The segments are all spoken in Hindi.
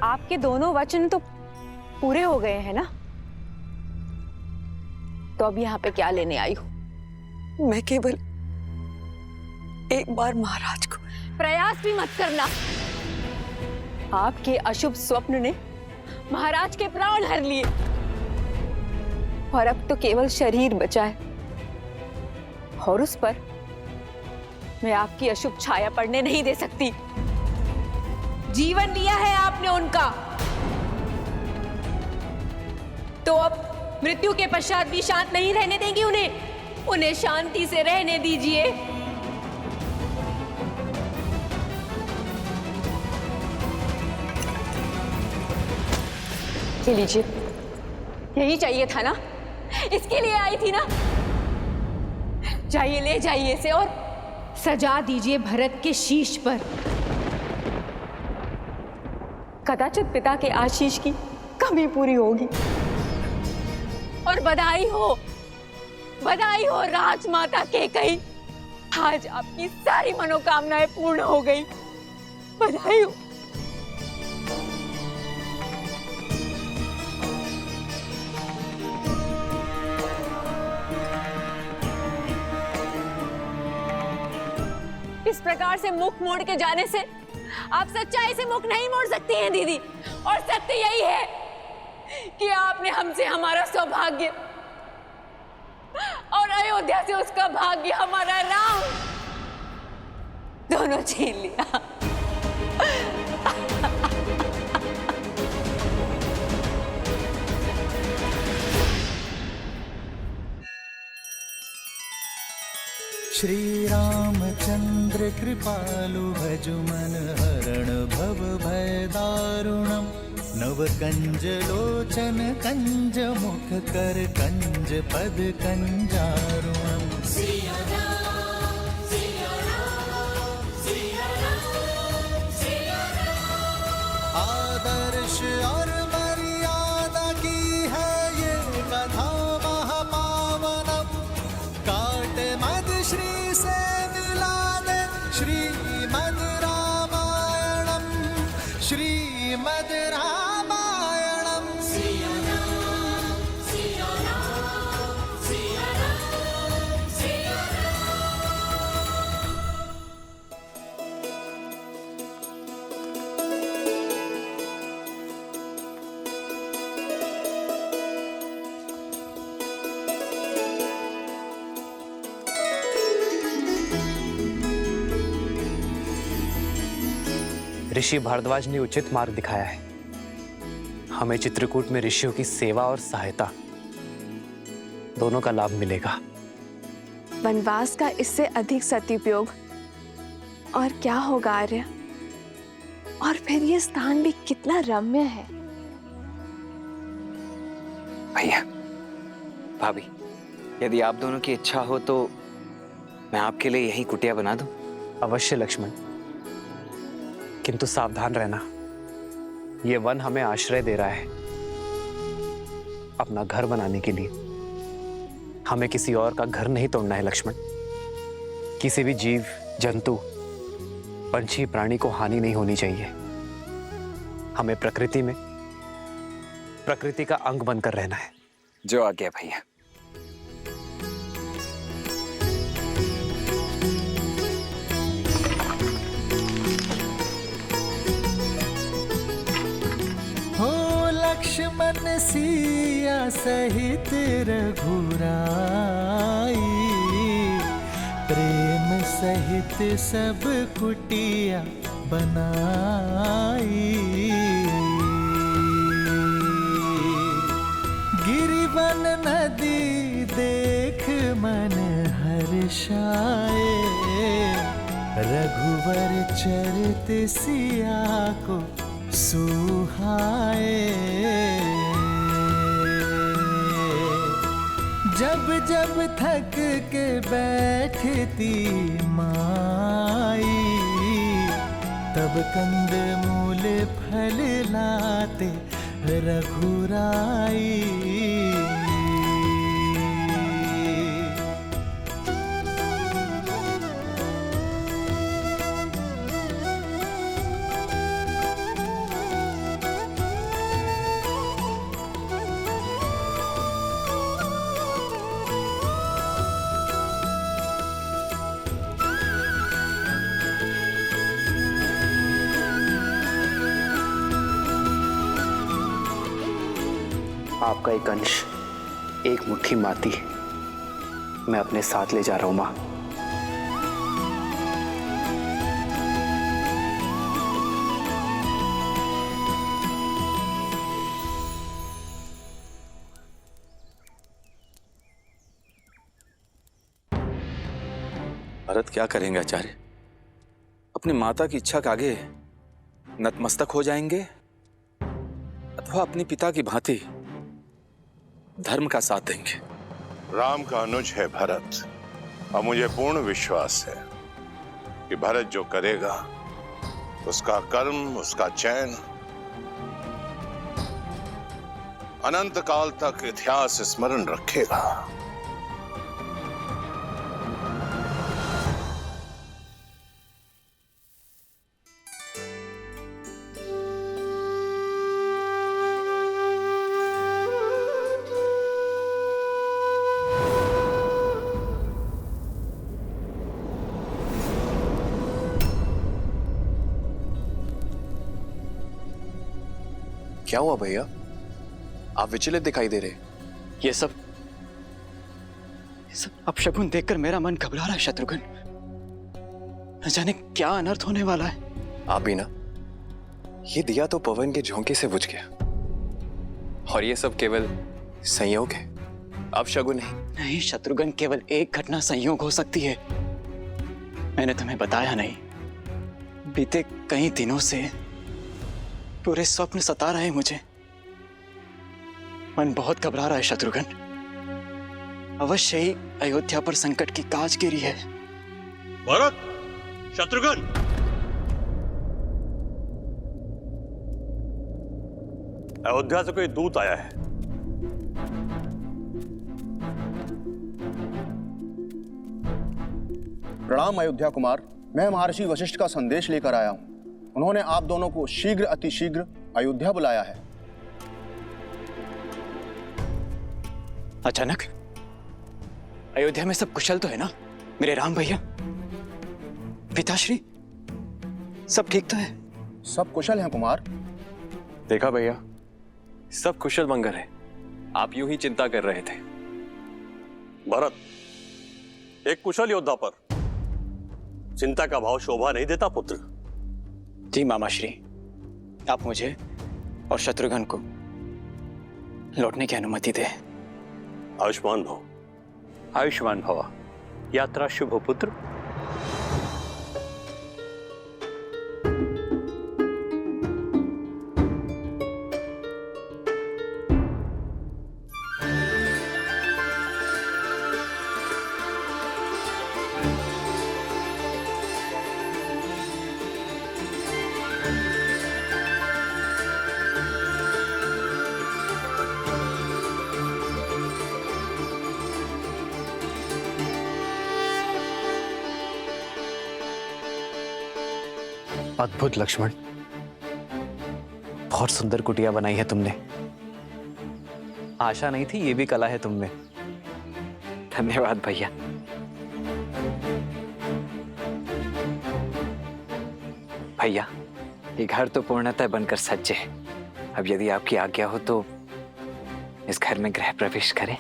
आपके दोनों वचन तो पूरे हो गए हैं ना, तो अब यहाँ पे क्या लेने आई हूँ? मैं केवल एक बार महाराज को। प्रयास भी मत करना। आपके अशुभ स्वप्न ने महाराज के प्राण हर लिए और अब तो केवल शरीर बचा है, और उस पर मैं आपकी अशुभ छाया पड़ने नहीं दे सकती। जीवन लिया है आपने उनका, तो अब मृत्यु के पश्चात भी शांत नहीं रहने देंगी उन्हें। उन्हें शांति से रहने दीजिए। ये लीजिए, यही चाहिए था ना, इसके लिए आई थी ना। जाइए, ले जाइए इसे और सजा दीजिए भरत के शीश पर। कदाचित पिता के आशीष की कमी पूरी होगी। और बधाई हो राजमाता कैकेयी, आज आपकी सारी मनोकामनाएं पूर्ण हो गई। बधाई हो। इस प्रकार से मुख मोड़ के जाने से आप सच्चाई से मुख नहीं मोड़ सकती हैं दीदी। और सत्य यही है कि आपने हमसे हमारा सौभाग्य और अयोध्या से उसका भाग्य, हमारा राम, दोनों छीन लिया। श्री रामचंद्र कृपालु भजु मन हरण भव भय दारुणम। नव कंज लोचन कंज मुख कर कंज पद कंजारुणम। आदर्श और मर्यादा की है ये कथा महापावनम। काट मद श्री से मिला दे श्रीमद रामायणम। श्रीमद रामायणम। ऋषि भारद्वाज ने उचित मार्ग दिखाया है। हमें चित्रकूट में ऋषियों की सेवा और सहायता दोनों का लाभ मिलेगा। वनवास का इससे अधिक सदुपयोग और क्या होगा आर्य? और फिर ये स्थान भी कितना रम्य है। भैया, भाभी, यदि आप दोनों की इच्छा हो तो मैं आपके लिए यही कुटिया बना दूं। अवश्य लक्ष्मण, किंतु सावधान रहना। ये वन हमें आश्रय दे रहा है अपना घर बनाने के लिए। हमें किसी और का घर नहीं तोड़ना है लक्ष्मण। किसी भी जीव जंतु पंछी प्राणी को हानि नहीं होनी चाहिए। हमें प्रकृति का अंग बनकर रहना है। जो आज्ञा भैया। लक्ष्मण सिया सहित रघुराई। प्रेम सहित सब कुटिया बनाई। गिरिवन नदी देख मन हर्षाए। रघुवर चरित सिया को सुहाए। जब जब थक के बैठती माई। तब कंद मूल फल लाते रघुराई। आपका एक अंश, एक मुट्ठी माटी मैं अपने साथ ले जा रहा हूं मां। भरत क्या करेंगे आचार्य? अपनी माता की इच्छा के आगे नतमस्तक हो जाएंगे अथवा अपने पिता की भांति धर्म का साथ देंगे? राम का अनुज है भरत, और मुझे पूर्ण विश्वास है कि भरत जो करेगा उसका कर्म, उसका चयन अनंत काल तक इतिहास स्मरण रखेगा। क्या हुआ भैया, आप विचलित दिखाई दे रहे? ये सब अपशकुन देखकर मेरा मन घबरा रहा है शत्रुघ्न। न जाने क्या अनर्थ होने वाला है। आप भी ना, ये दिया तो पवन के झोंके से बुझ गया, और ये सब केवल संयोग है, अपशकुन नहीं। नहीं शत्रुघ्न, केवल एक घटना संयोग हो सकती है। मैंने तुम्हें बताया नहीं, बीते कई दिनों से पूरे स्वप्न सता रहे मुझे। मन बहुत घबरा रहा है शत्रुघ्न। अवश्य ही अयोध्या पर संकट की काज गिरी है। भरत, शत्रुघ्न, अयोध्या से कोई दूत आया है। प्रणाम अयोध्या कुमार, मैं महर्षि वशिष्ठ का संदेश लेकर आया हूं। उन्होंने आप दोनों को शीघ्र अतिशीघ्र अयोध्या बुलाया है। अचानक अयोध्या में सब कुशल तो है ना मेरे राम भैया? पिताश्री सब ठीक तो है? सब कुशल हैं कुमार। देखा भैया, सब कुशल मंगल है। आप यूं ही चिंता कर रहे थे। भरत, एक कुशल योद्धा पर चिंता का भाव शोभा नहीं देता पुत्र। जी मामाश्री, आप मुझे और शत्रुघ्न को लौटने की अनुमति दें। आयुष्मान भव। आयुष्मान भव। यात्रा शुभ हो पुत्र। अद्भुत लक्ष्मण, बहुत सुंदर कुटिया बनाई है तुमने। आशा नहीं थी ये भी कला है तुमने। धन्यवाद भैया। भैया, ये घर तो पूर्णतः बनकर सज्ज है। अब यदि आपकी आज्ञा हो तो इस घर में गृह प्रवेश करें।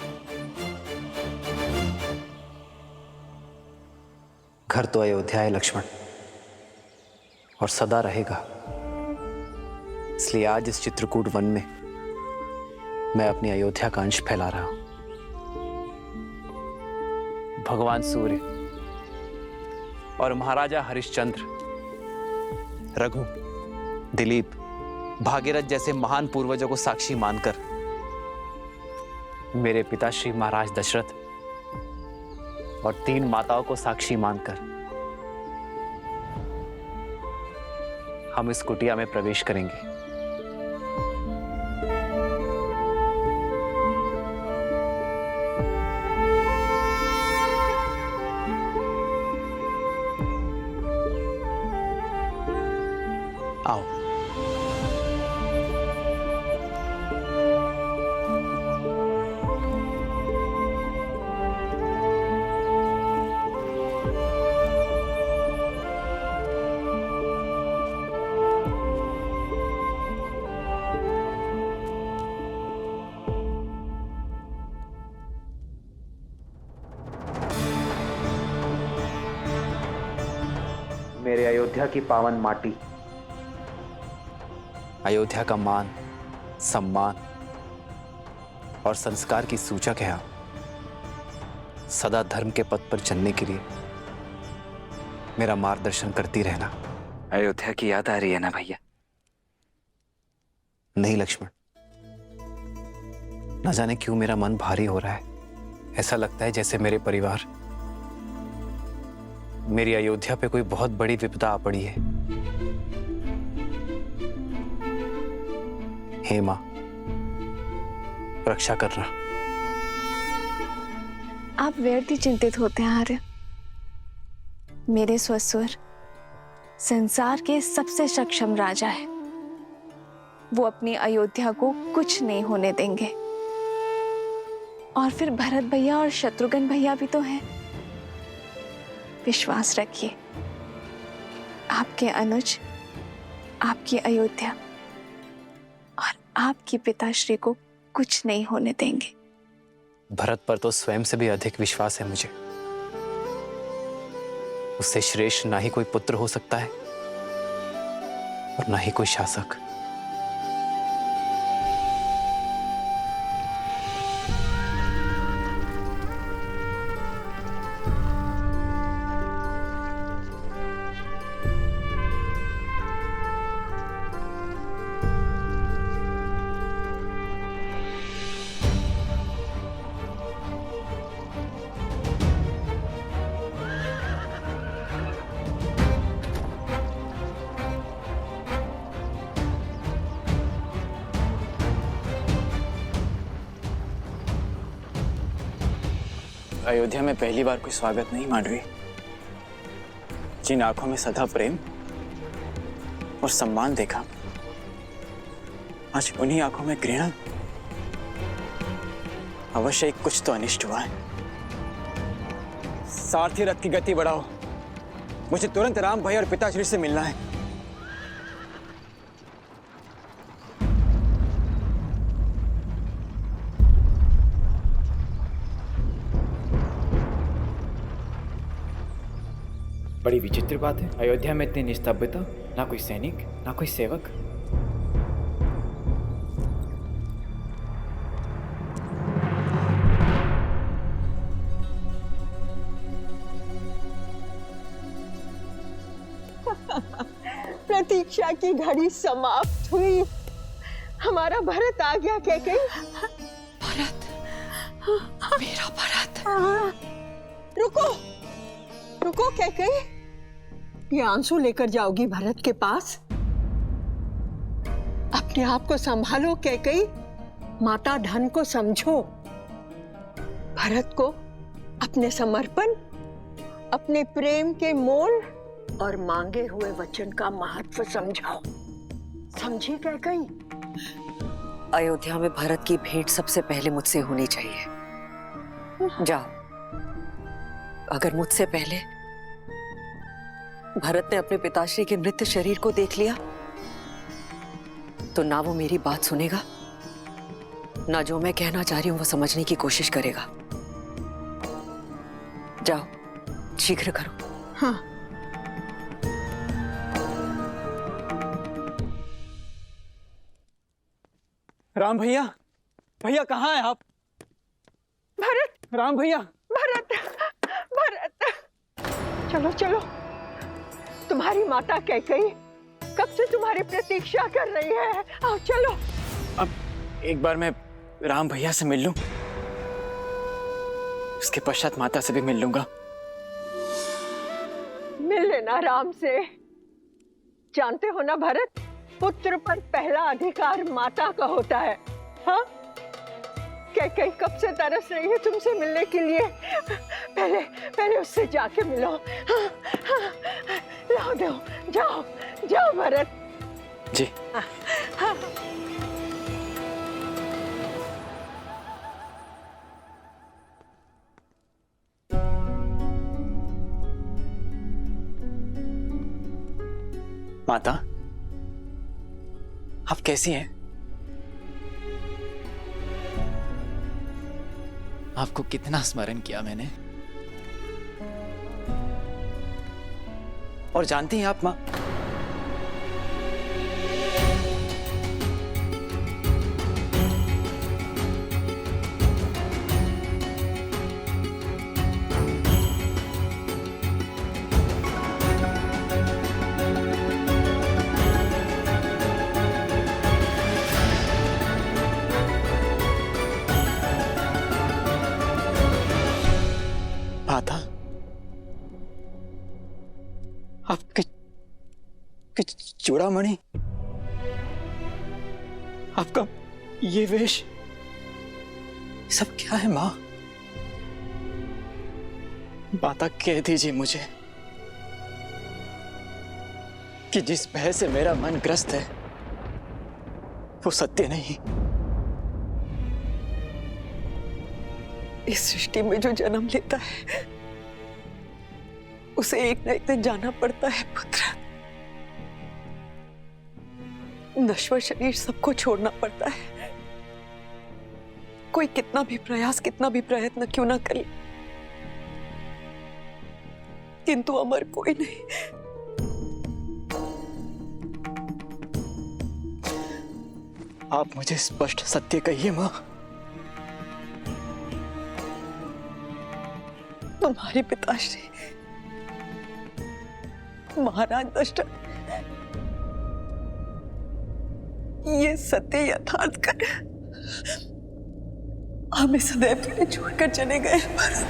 घर तो अयोध्या है लक्ष्मण, और सदा रहेगा। इसलिए आज इस चित्रकूट वन में मैं अपनी अयोध्या का अंश फैला रहा हूं। भगवान सूर्य और महाराजा हरिश्चंद्र, रघु, दिलीप, भागीरथ जैसे महान पूर्वजों को साक्षी मानकर, मेरे पिताश्री महाराज दशरथ और 3 माताओं को साक्षी मानकर हम इस कुटिया में प्रवेश करेंगे। आओ। मेरे अयोध्या की पावन माटी, अयोध्या का मान, सम्मान और संस्कार की सूचक है आप। सदा धर्म के पथ पर चलने के लिए मेरा मार्गदर्शन करती रहना। अयोध्या की याद आ रही है ना भैया? नहीं लक्ष्मण, न जाने क्यों मेरा मन भारी हो रहा है। ऐसा लगता है जैसे मेरे परिवार, मेरी अयोध्या पे कोई बहुत बड़ी विपदा आ पड़ी है। हे मां, रक्षा करना। आप व्यर्थ ही चिंतित होते हैं आर्य। मेरे ससुर संसार के सबसे सक्षम राजा है। वो अपनी अयोध्या को कुछ नहीं होने देंगे। और फिर भरत भैया और शत्रुघ्न भैया भी तो हैं। विश्वास रखिए, आपके अनुज आपकी अयोध्या और आपके पिताश्री को कुछ नहीं होने देंगे। भरत पर तो स्वयं से भी अधिक विश्वास है मुझे। उससे श्रेष्ठ ना ही कोई पुत्र हो सकता है और ना ही कोई शासक। अयोध्या में पहली बार कोई स्वागत नहीं मांडवी। जिन आंखों में सदा प्रेम और सम्मान देखा, आज उन्हीं आंखों में घृणा। अवश्य कुछ तो अनिष्ट हुआ है। सारथी रथ की गति बढ़ाओ, मुझे तुरंत राम भाई और पिताश्री से मिलना है। बड़ी विचित्र बात है, अयोध्या में इतनी निस्तब्धता, ना कोई सैनिक ना कोई सेवक। प्रतीक्षा की घड़ी समाप्त हुई। हमारा भरत आ गया। कैकेयी, भरत, मेरा भरत। रुको रुको कैकेयी, ये आंसू लेकर जाओगी भरत के पास? अपने आप को संभालो कैकेयी, माता धन को समझो। भरत को अपने समर्पण, अपने प्रेम के मोल और मांगे हुए वचन का महत्व समझाओ। समझी कैकेयी? अयोध्या में भरत की भेंट सबसे पहले मुझसे होनी चाहिए। जाओ, अगर मुझसे पहले भरत ने अपने पिताश्री के मृत शरीर को देख लिया तो ना वो मेरी बात सुनेगा, ना जो मैं कहना चाह रही हूं वो समझने की कोशिश करेगा। जाओ, शीघ्र करो। हाँ। राम भैया, भैया कहाँ हैं आप? भरत, राम भैया, भरत, भरत, चलो चलो। तुम्हारी माता कैकेयी कब से तुम्हारी प्रतीक्षा कर रही है। आओ चलो। अब एक बार मैं राम भैया से मिल लूं, उसके पश्चात माता से भी मिल लूंगा। मिल लेना राम से। जानते हो ना भरत, पुत्र पर पहला अधिकार माता का होता है। हाँ, कैकेयी कब से तरस रही है तुमसे मिलने के लिए। पहले पहले उससे जाके मिलो। हाँ, हाँ, लाओ दो, जाओ जाओ भरत जी। हाँ। माता, आप कैसी हैं? आपको कितना स्मरण किया मैंने। और जानती हैं आप माँ, माता, आपके चूड़ामणि, आपका ये वेश, सब क्या है माँ? माता कह दीजिए मुझे कि जिस भय से मेरा मन ग्रस्त है वो सत्य नहीं। इस सृष्टि में जो जन्म लेता है उसे एक न एक दिन जाना पड़ता है पुत्र। नश्वर शरीर सबको छोड़ना पड़ता है। कोई कितना भी प्रयास, कितना भी प्रयत्न क्यों ना करे, किंतु अमर कोई नहीं। आप मुझे स्पष्ट सत्य कहिए माँ। तुम्हारे पिताश्री महाराज दशरथ ये सत्य यथार्थ कर हमें सदैव के लिए छोड़कर चले गए भरत।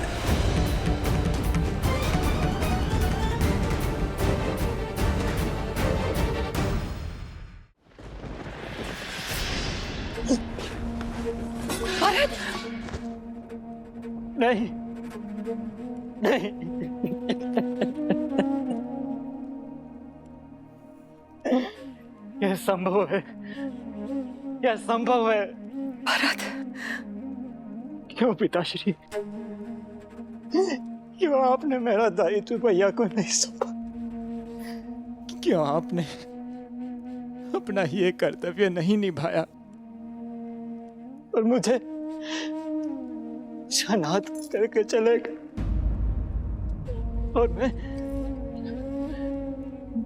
भरत नहीं, नहीं, यह संभव है, यह संभव है। भरत, क्यों पिताश्री, क्यों आपने मेरा दायित्व भैया को नहीं सौंपा? क्यों आपने अपना ये कर्तव्य नहीं निभाया और मुझे अनाथ करके चले गए? और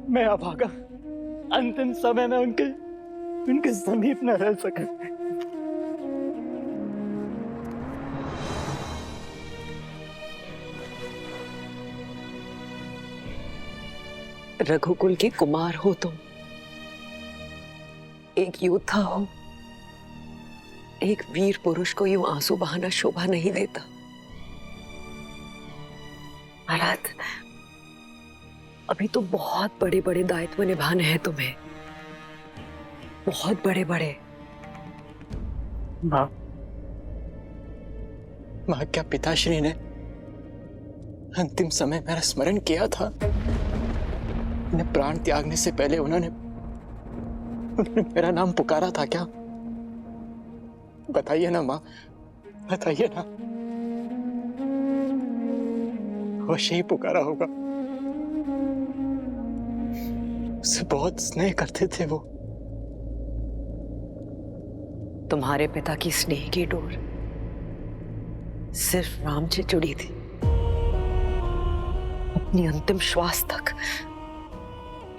मैं अभागा अंतिम समय में उनके समीप न रह सका। रघुकुल के कुमार हो तुम, एक योद्धा हो, एक वीर पुरुष को यूं आंसू बहाना शोभा नहीं देता। महाराज, अभी तो बहुत बड़े बड़े दायित्व निभाने हैं तुम्हें, बहुत बड़े बड़े। माँ, क्या पिताश्री ने अंतिम समय मेरा स्मरण किया था? उन्हें प्राण त्यागने से पहले उन्होंने मेरा नाम पुकारा था क्या? बताइए ना माँ, बताइए ना। अवश्य ही पुकारा होगा। उससे बहुत स्नेह करते थे वो। तुम्हारे पिता की स्नेह की डोर सिर्फ राम से जुड़ी थी। अपनी अंतिम श्वास तक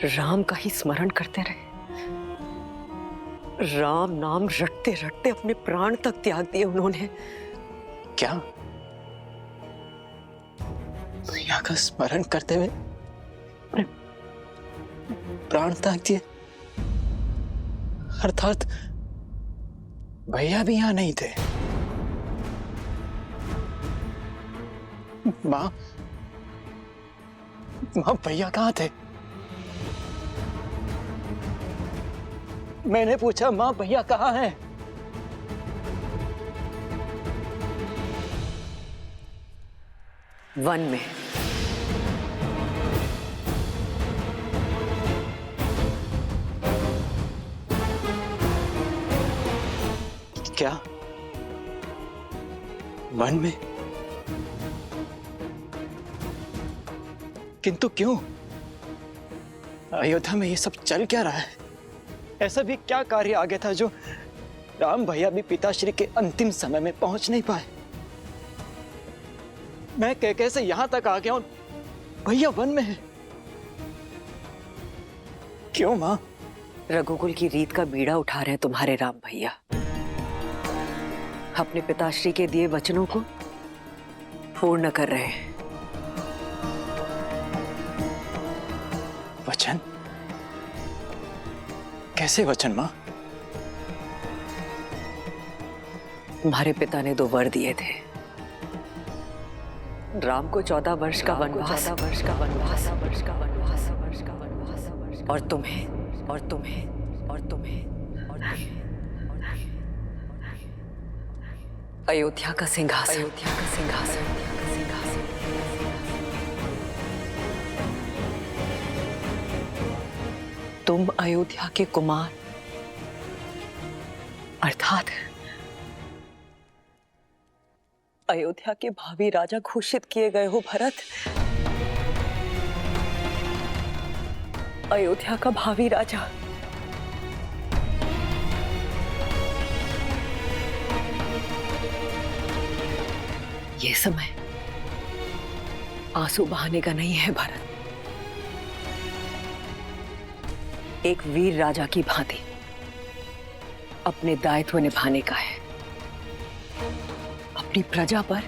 राम का ही स्मरण करते रहे। राम नाम रटते रटते अपने प्राण तक त्याग दिए उन्होंने। क्या? भैया का स्मरण करते हुए प्राण त्याग दिए? अर्थात भैया भी यहां नहीं थे? माँ, भैया कहाँ थे? मैंने पूछा माँ, भैया कहाँ हैं? वन में। क्या? वन में? किंतु क्यों? अयोध्या में ये सब चल क्या रहा है? ऐसा भी क्या कार्य आ गया था जो राम भैया भी पिताश्री के अंतिम समय में पहुंच नहीं पाए? मैं कैसे यहां तक आ गया और भैया वन में है? क्यों माँ? रघुकुल की रीत का बीड़ा उठा रहे हैं तुम्हारे राम भैया। अपने पिताश्री के दिए वचनों को पूर्ण कर रहे हैं। वचन? कैसे वचन माँ? तुम्हारे पिता ने 2 वर दिए थे, राम को 14 वर्ष का वनवास और तुम्हें अयोध्या का सिंहासन। तुम अयोध्या के कुमार अर्थात अयोध्या के भावी राजा घोषित किए गए हो भरत। अयोध्या का भावी राजा। ये समय आंसू बहाने का नहीं है भरत। एक वीर राजा की भांति अपने दायित्व निभाने का है। अपनी प्रजा पर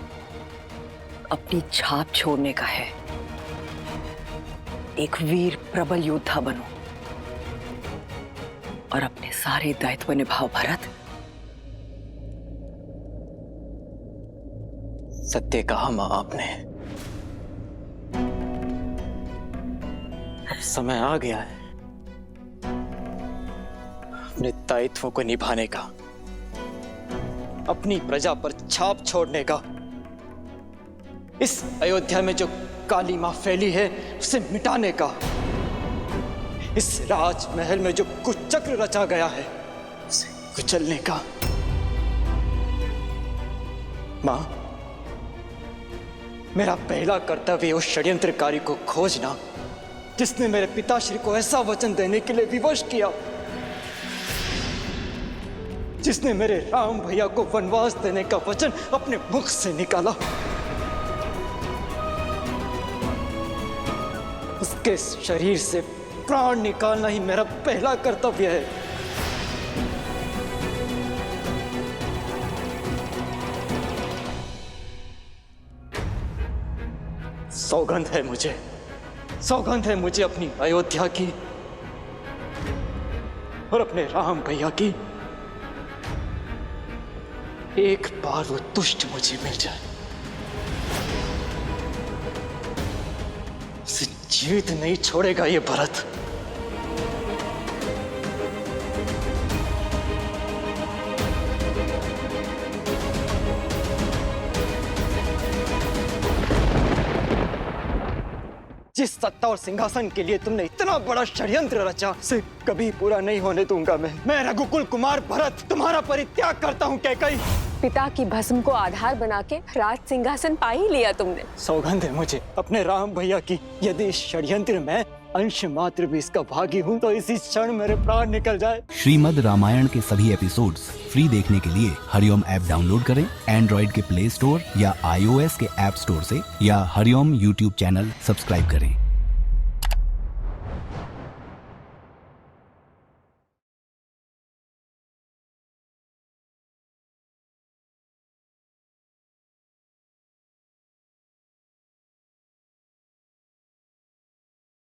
अपनी छाप छोड़ने का है। एक वीर प्रबल योद्धा बनो और अपने सारे दायित्व निभाओ भरत। सत्य कहा माँ आपने। अब समय आ गया है अपने दायित्वों को निभाने का, अपनी प्रजा पर छाप छोड़ने का। इस अयोध्या में जो काली मां फैली है उसे मिटाने का। इस राजमहल में जो कुचक्र रचा गया है उसे कुचलने का। मां, मेरा पहला कर्तव्य उस षड्यंत्रकारी को खोजना जिसने मेरे पिताश्री को ऐसा वचन देने के लिए विवश किया, जिसने मेरे राम भैया को वनवास देने का वचन अपने मुख से निकाला। उसके शरीर से प्राण निकालना ही मेरा पहला कर्तव्य है। सौगंध है मुझे अपनी अयोध्या की और अपने राम भैया की। एक बार वो तुष्ट मुझे मिल जाए, उसे जीवित नहीं छोड़ेगा ये भरत। जिस सत्ता और सिंहासन के लिए तुमने इतना बड़ा षड्यंत्र रचा उसे कभी पूरा नहीं होने दूंगा मैं रघुकुल कुमार भरत तुम्हारा परित्याग करता हूँ। कैकई, पिता की भस्म को आधार बना के राज सिंहासन पा ही लिया तुमने। सौगंध है मुझे अपने राम भैया की, यदि इस षड्यंत्र में अंश मात्र भी इसका भागी हूँ तो इसी क्षण मेरे प्राण निकल जाए। श्रीमद् रामायण के सभी एपिसोड्स फ्री देखने के लिए हरिओम ऐप डाउनलोड करें एंड्रॉइड के प्ले स्टोर या iOS के ऐप स्टोर से, या हरिओम यूट्यूब चैनल सब्सक्राइब करें।